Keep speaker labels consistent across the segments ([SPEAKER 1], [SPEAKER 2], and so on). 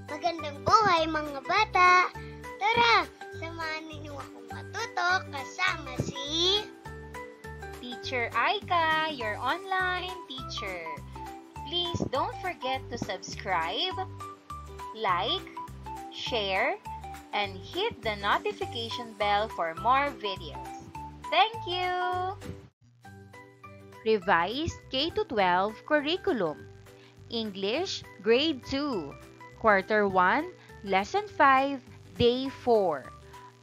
[SPEAKER 1] Magandang buhay mga bata! Tara, samahan ninyo akong matuto kasama si
[SPEAKER 2] Teacher Aika, your online teacher. Please don't forget to subscribe, like, share, and hit the notification bell for more videos. Thank you! Revised K-12 Curriculum. English, Grade 2. Quarter 1, Lesson 5, Day 4.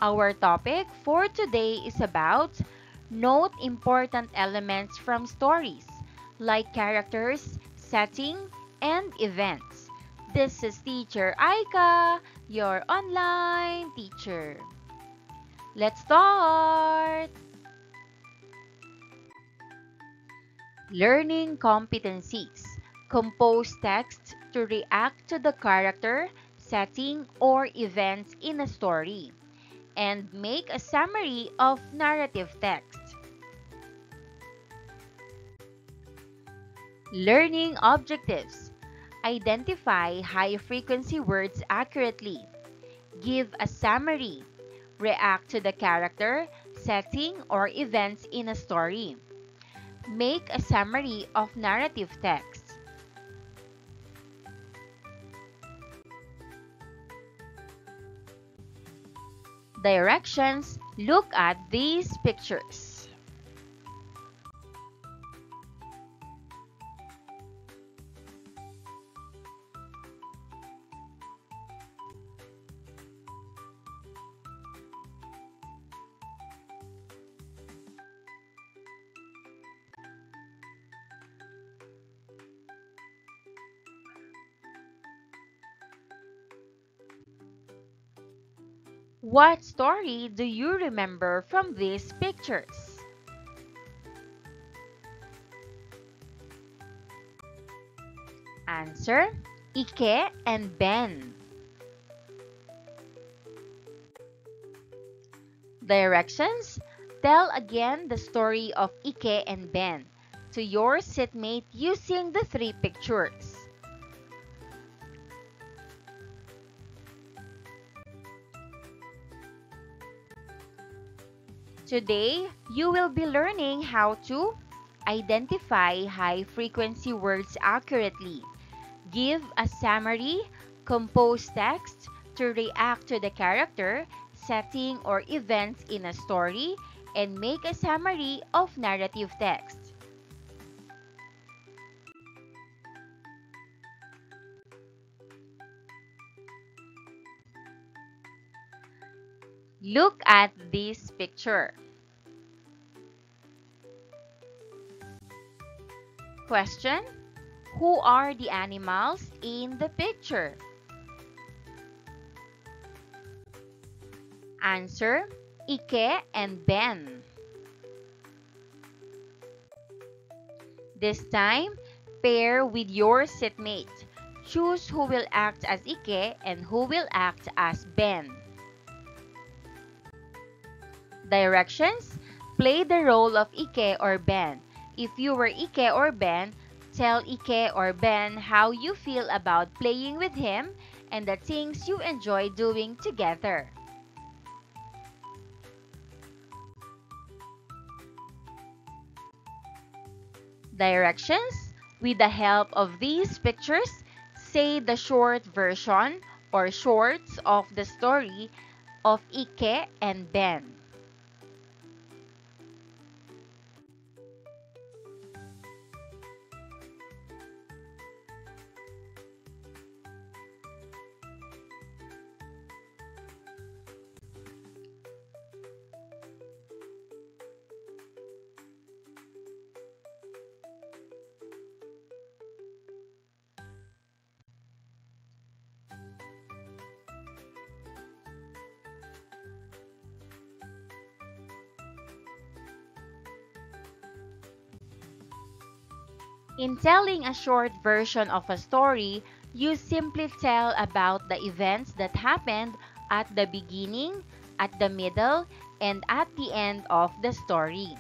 [SPEAKER 2] Our topic for today is about note important elements from stories, like characters, setting, and events. This is Teacher Aika, your online teacher. Let's start! Learning competencies. Compose text to react to the character, setting, or events in a story. And make a summary of narrative text. Learning objectives. Identify high-frequency words accurately. Give a summary. React to the character, setting, or events in a story. Make a summary of narrative text. Directions. Look at these pictures. What story do you remember from these pictures? Answer: Ike and Ben. Directions. Tell again the story of Ike and Ben to your seatmate using the three pictures. Today, you will be learning how to identify high-frequency words accurately, give a summary, compose text to react to the character, setting, or events in a story, and make a summary of narrative text. Look at this picture. Question: who are the animals in the picture? Answer: Ike and Ben. This time, pair with your seatmate. Choose who will act as Ike and who will act as Ben. Directions. Play the role of Ike or Ben. If you were Ike or Ben, tell Ike or Ben how you feel about playing with him and the things you enjoy doing together. Directions. With the help of these pictures, say the short version or shorts of the story of Ike and Ben. In telling a short version of a story, you simply tell about the events that happened at the beginning, at the middle, and at the end of the story.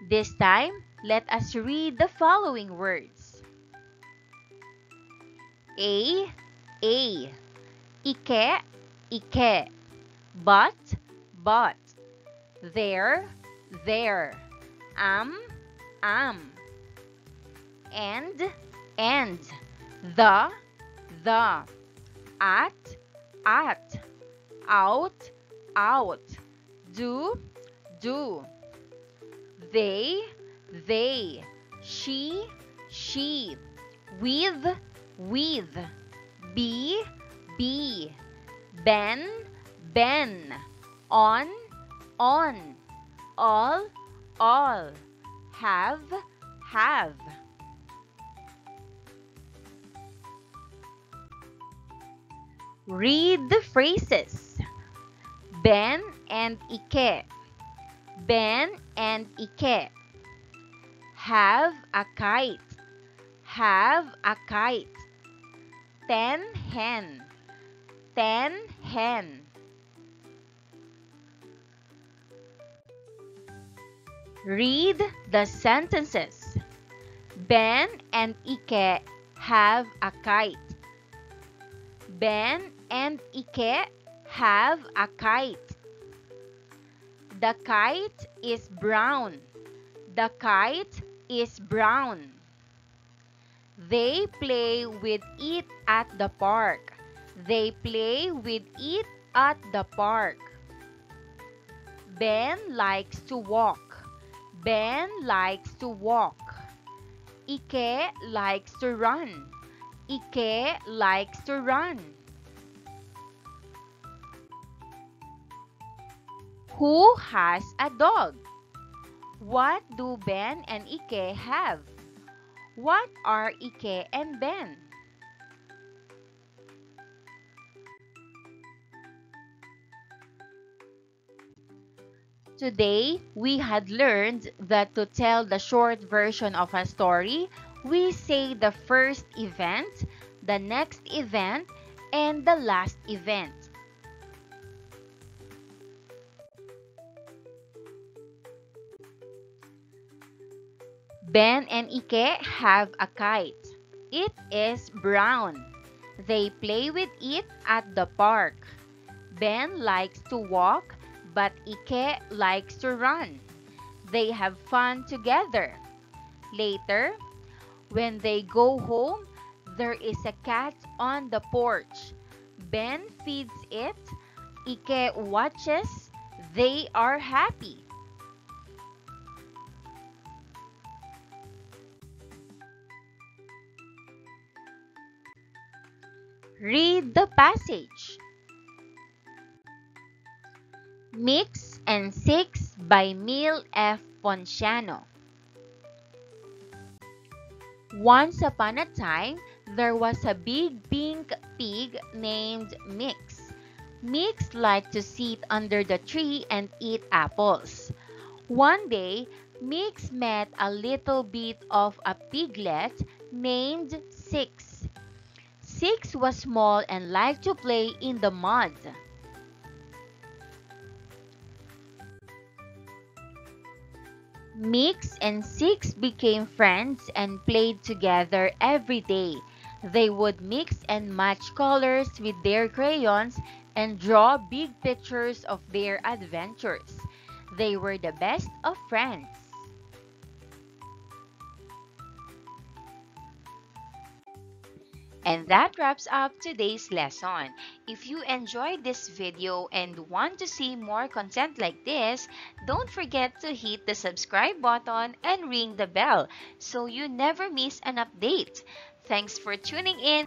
[SPEAKER 2] This time, Let us read the following words. A, Ike, ike. But, there, am, and, the, at, out, do, they, she, with, be, ben, on, all, have. Read the phrases. Ben and Ike. Ben and Ike. Have a kite. Ten hen. Read the sentences. Ben and Ike have a kite. Ben and Ike have a kite. The kite is brown. They play with it at the park. Ben likes to walk. Ike likes to run. Who has a dog? What do Ben and Ike have? What are Ike and Ben? Today, we had learned that to tell the short version of a story, we say the first event, the next event, and the last event. Ben and Ike have a kite. It is brown. They play with it at the park. Ben likes to walk, but Ike likes to run. They have fun together. Later, when they go home, there is a cat on the porch. Ben feeds it. Ike watches. They are happy. Read the passage. Mix and Six by Mil F. Ponciano. Once upon a time, there was a big pink pig named Mix. Mix liked to sit under the tree and eat apples. One day, Mix met a little bit of a piglet named Six. Six was small and liked to play in the mud. Mix and Six became friends and played together every day. They would mix and match colors with their crayons and draw big pictures of their adventures. They were the best of friends. And that wraps up today's lesson. If you enjoyed this video and want to see more content like this, don't forget to hit the subscribe button and ring the bell so you never miss an update. Thanks for tuning in.